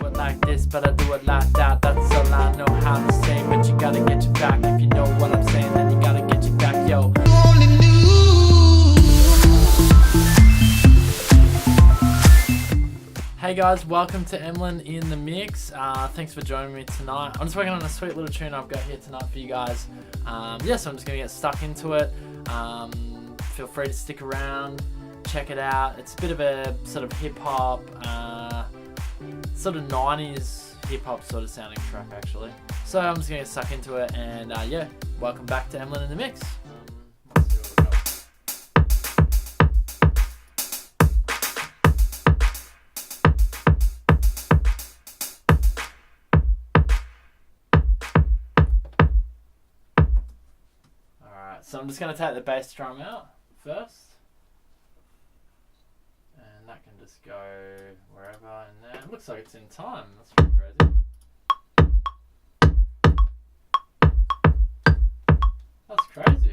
it like this, but I do it like that. That's all I know how to say, but you gotta get your back. If you know what I'm saying, then you gotta get your back, yo. Hey guys, welcome to Emlyn in the mix. Thanks for joining me tonight. I'm just working on a sweet little tune I've got here tonight for you guys. So I'm just gonna get stuck into it. Feel free to stick around, check it out. It's a bit of a sort of hip hop, sort of 90s hip hop sort of sounding track actually. So I'm just gonna get stuck into it, and yeah, welcome back to Emlyn in the mix. Let's see what we got. So I'm just going to take the bass drum out first, and that can just go wherever in there. It looks like it's in time. That's pretty crazy. That's crazy.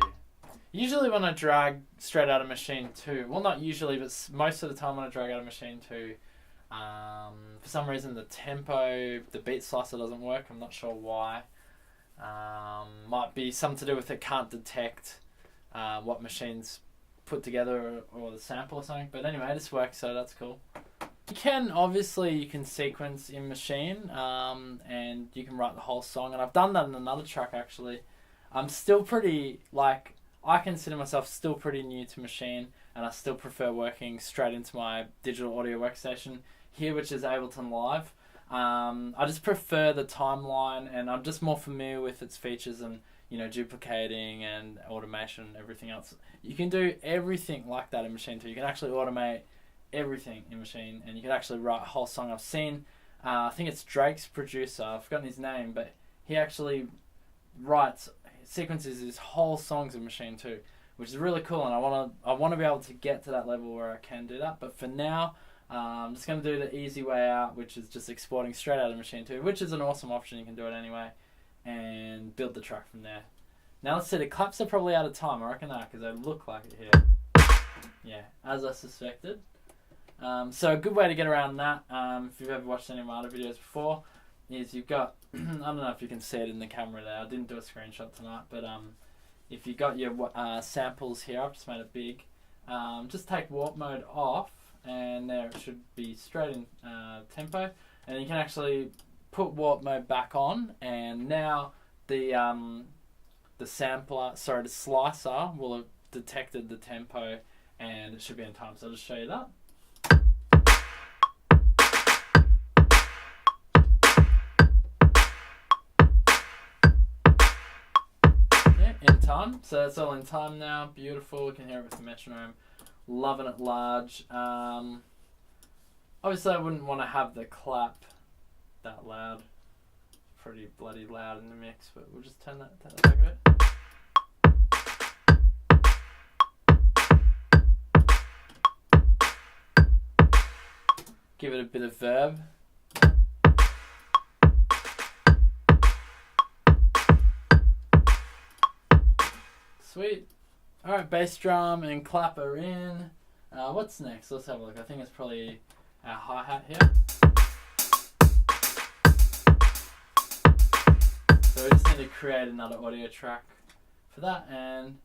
Usually when I drag straight out of Maschine 2, well, not usually, but most of the time when I drag out of Maschine 2, for some reason the tempo, the beat slicer doesn't work. I'm not sure why. Might be something to do with it can't detect what Machine's put together, or the sample or something. But anyway, this works, so that's cool. You can sequence in Maschine, and you can write the whole song. And I've done that in another track actually. I'm still pretty, I consider myself still pretty new to Maschine, and I still prefer working straight into my digital audio workstation here, which is Ableton Live. I just prefer the timeline, and I'm just more familiar with its features and, duplicating and automation and everything else. You can do everything like that in Maschine 2. You can actually automate everything in Maschine, and you can actually write a whole song. I've seen, I think it's Drake's producer, I've forgotten his name, but he actually sequences his whole songs in Maschine 2, which is really cool, and I want to be able to get to that level where I can do that. But for now, I'm just going to do the easy way out, which is just exporting straight out of Maschine 2, which is an awesome option. You can do it anyway, and build the track from there. Now let's see, the claps are probably out of time. I reckon that, because they look like it here. Yeah, as I suspected. So a good way to get around that, if you've ever watched any of my other videos before, is you've got, I don't know if you can see it in the camera there. I didn't do a screenshot tonight, but if you've got your samples here, I've just made it big. Just take warp mode off, and there it should be straight in tempo, and you can actually put warp mode back on, and now the slicer will have detected the tempo, and it should be in time. So I'll just show you that. Yeah, in time. So it's all in time now. Beautiful. You can hear it with the metronome. Loving it large. Obviously I wouldn't want to have the clap that loud. Pretty bloody loud in the mix, but we'll just turn that back a bit. Give it a bit of verb. Sweet. Alright, bass drum and clap are in. What's next? Let's have a look. I think it's probably our hi-hat here. So we just need to create another audio track for that, and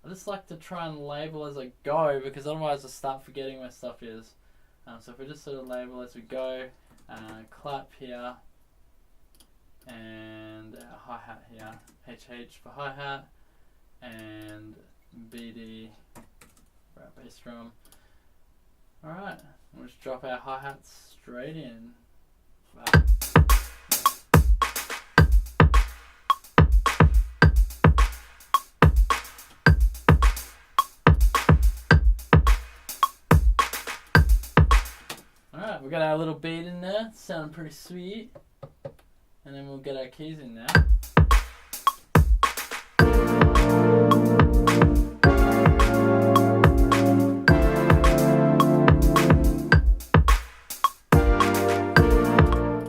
I just like to try and label as I go, because otherwise I start forgetting where stuff is. So if we just sort of label as we go, clap here, and hi-hat here, HH for hi-hat, and BD for our bass drum. Alright, we'll just drop our hi-hats straight in. Wow. Alright, we got our little beat in there, sounding pretty sweet. And then we'll get our keys in now.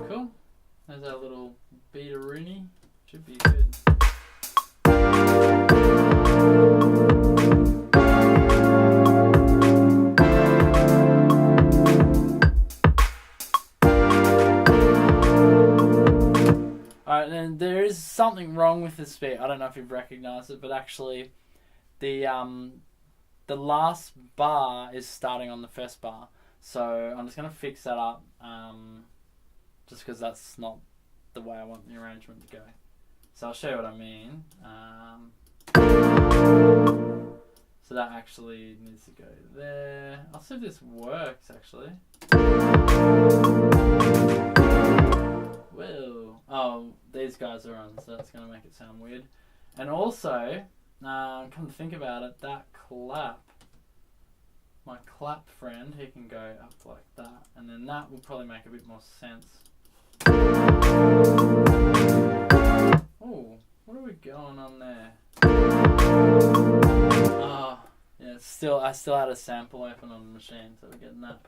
Cool. There's our little beat-a-rooney. Should be good. Alright, and there is something wrong with this beat. I don't know if you've recognised it, but actually the last bar is starting on the first bar. So I'm just going to fix that up, just because that's not the way I want the arrangement to go. So I'll show you what I mean. So that actually needs to go there. I'll see if this works actually. Whoa. Oh, these guys are on, so that's going to make it sound weird. And also, come to think about it, that clap, my clap friend, he can go up like that. And then that will probably make a bit more sense. Oh, what are we going on there? Oh, yeah, I still had a sample open on the machine, so we're getting that.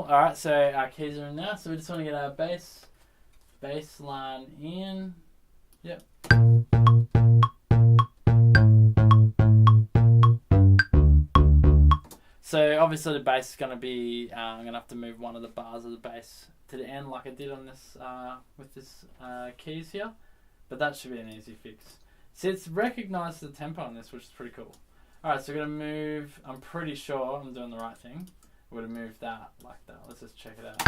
Alright, so our keys are in now, so we just want to get our bass line in. Yep. So obviously the bass is going to be, I'm going to have to move one of the bars of the bass to the end like I did on this, with this keys here. But that should be an easy fix. See, it's recognised the tempo on this, which is pretty cool. Alright, so we're going to move, I'm pretty sure I'm doing the right thing. We're going to move that like that. Let's just check it out.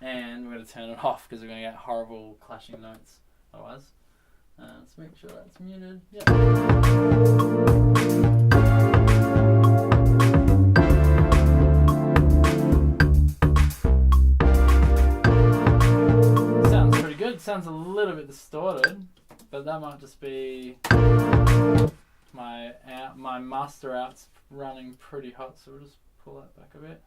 And we're going to turn it off because we're going to get horrible clashing notes otherwise. Let's make sure that's muted. Yep. Sounds pretty good. Sounds a little bit distorted, but that might just be my master out's running pretty hot, so we'll just pull that back a bit.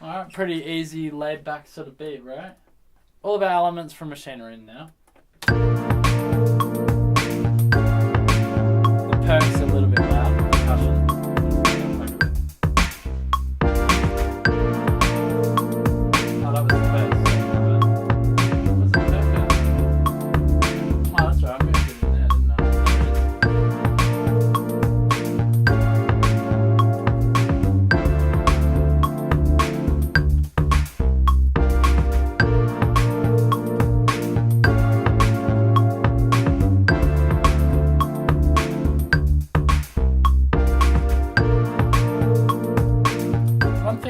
Alright, pretty easy, laid back sort of beat, right? All of our elements from Maschine are in now. The perc's a little bit loud, percussion.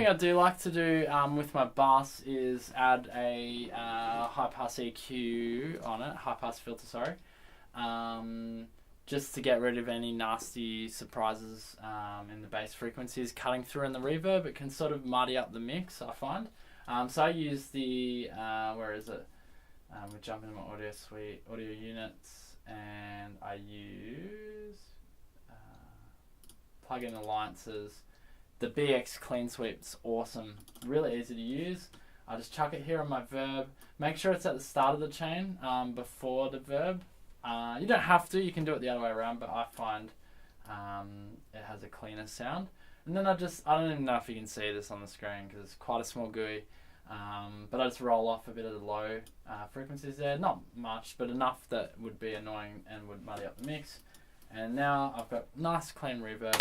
I do like to do with my bass is add a high pass EQ on it, high pass filter, sorry, just to get rid of any nasty surprises in the bass frequencies cutting through in the reverb. It can sort of muddy up the mix, I find. So I use the, where is it? We jump into my audio suite, audio units, and I use plugin alliances. The BX Clean Sweep's awesome, really easy to use. I just chuck it here on my verb. Make sure it's at the start of the chain before the verb. You don't have to, you can do it the other way around, but I find it has a cleaner sound. And then I don't even know if you can see this on the screen because it's quite a small GUI, but I just roll off a bit of the low frequencies there. Not much, but enough that would be annoying and would muddy up the mix. And now I've got nice clean reverb.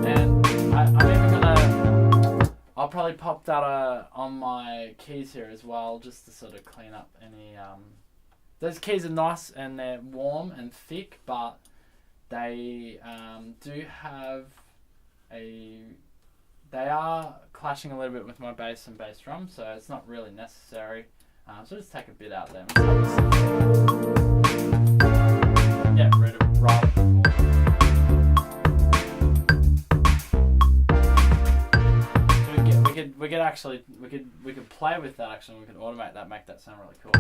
And I'm even gonna, I'll probably pop that on my keys here as well, just to sort of clean up any, those keys are nice and they're warm and thick, but they do have they are clashing a little bit with my bass and bass drum, so it's not really necessary. So just take a bit out there. Yeah, right. We could actually we could play with that actually. We could automate that, make that sound really cool.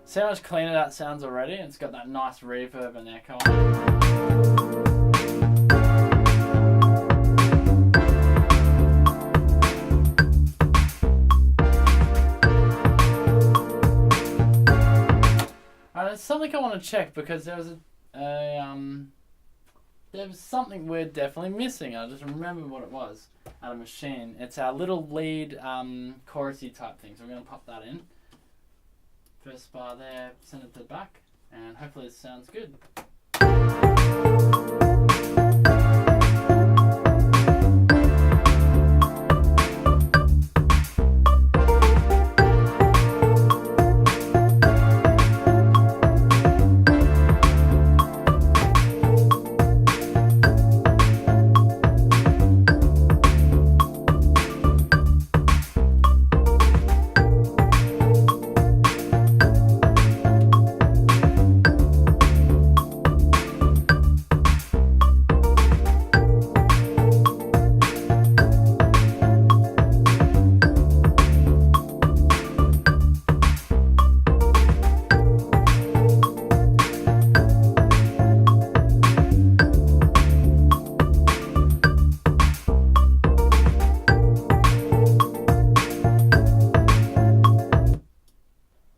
See how much cleaner that sounds already? It's got that nice reverb and echo on it. Alright, there's something I want to check because there was there was something we're definitely missing. I just remember what it was at a Maschine. It's our little lead chorusy type thing. So we're going to pop that in. First bar there, send it to the back, and hopefully it sounds good.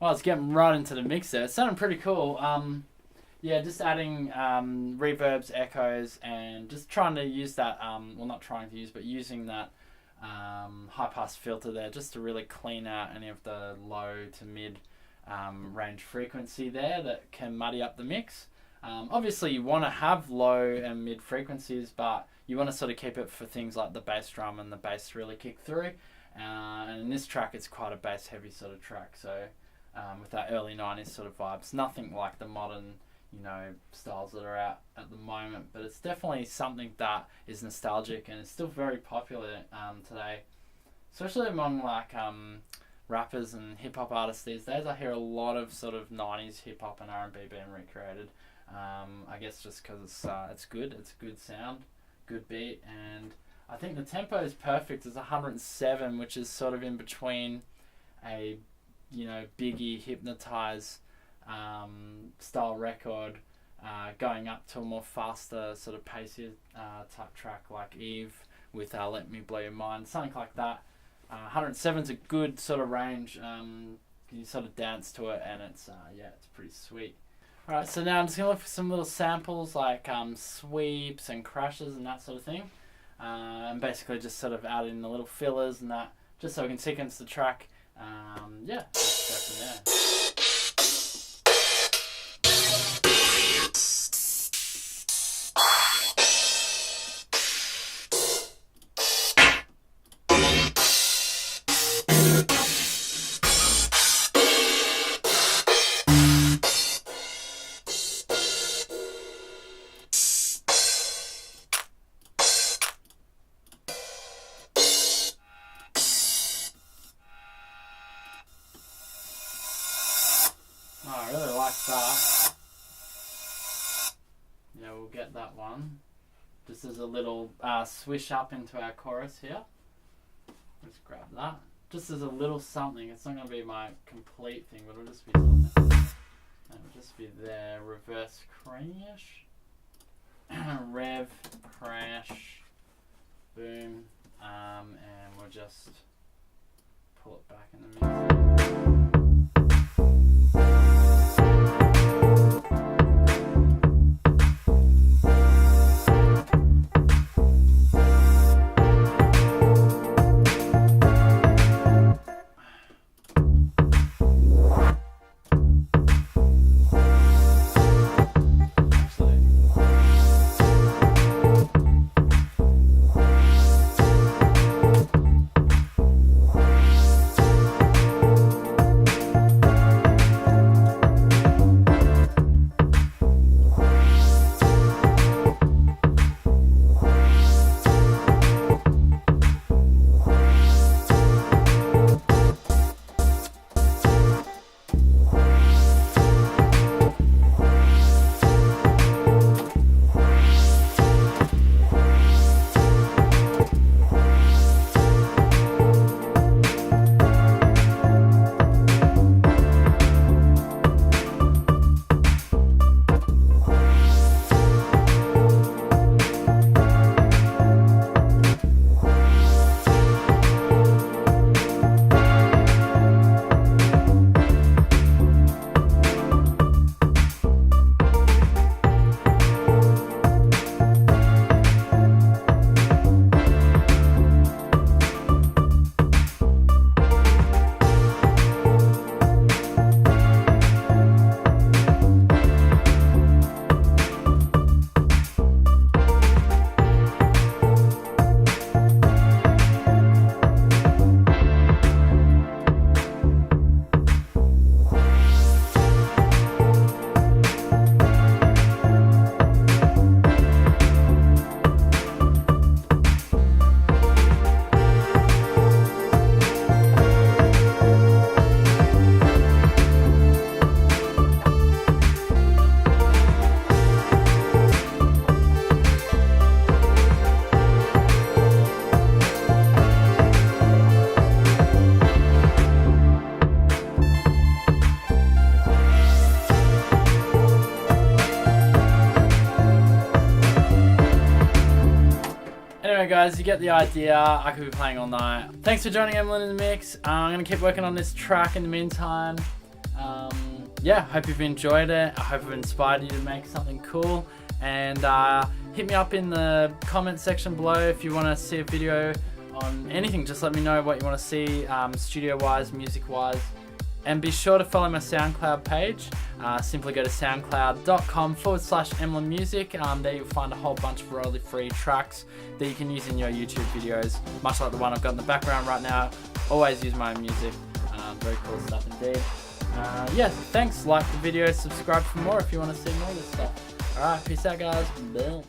Well, it's getting right into the mix there. It's sounding pretty cool. Yeah, just adding reverbs, echoes, and just trying to use that, well, not trying to use, but using that high-pass filter there just to really clean out any of the low to mid range frequency there that can muddy up the mix. Obviously, you want to have low and mid frequencies, but you want to sort of keep it for things like the bass drum and the bass to really kick through. And in this track, it's quite a bass-heavy sort of track, so with that early 90s sort of vibes. Nothing like the modern, you know, styles that are out at the moment, but it's definitely something that is nostalgic and it's still very popular today, especially among like rappers and hip-hop artists these days. I hear a lot of sort of 90s hip-hop and R&B being recreated. I guess just because it's good, it's a good sound, good beat, and I think the tempo is perfect. It's 107, which is sort of in between a, you know, Biggie Hypnotize style record, going up to a more faster sort of pacier type track like Eve with Let Me Blow Your Mind, something like that. 107 is a good sort of range. You sort of dance to it, and it's yeah, it's pretty sweet. Alright, so now I'm just gonna look for some little samples like sweeps and crashes and that sort of thing, and basically just sort of add in the little fillers and that, just so we can sequence the track. Yeah, let's go from there. Oh, I really like that. Yeah, we'll get that one. Just as a little swish up into our chorus here. Let's grab that. Just as a little something. It's not going to be my complete thing, but it'll just be something. It'll just be there. Reverse crash. Rev, crash, boom. And we'll just pull it back in the mix. guys, you get the idea. I could be playing all night. Thanks for joining Emlyn in the mix. I'm going to keep working on this track in the meantime. Yeah, hope you've enjoyed it. I hope I've inspired you to make something cool. And hit me up in the comment section below if you want to see a video on anything. Just let me know what you want to see, studio-wise, music-wise. And be sure to follow my SoundCloud page. Simply go to soundcloud.com/Emlyn Music. There you'll find a whole bunch of royalty-free tracks that you can use in your YouTube videos, much like the one I've got in the background right now. Always use my own music. Very cool stuff indeed. Yeah, thanks. Like the video, subscribe for more if you want to see more of this stuff. Alright, peace out guys. Boom.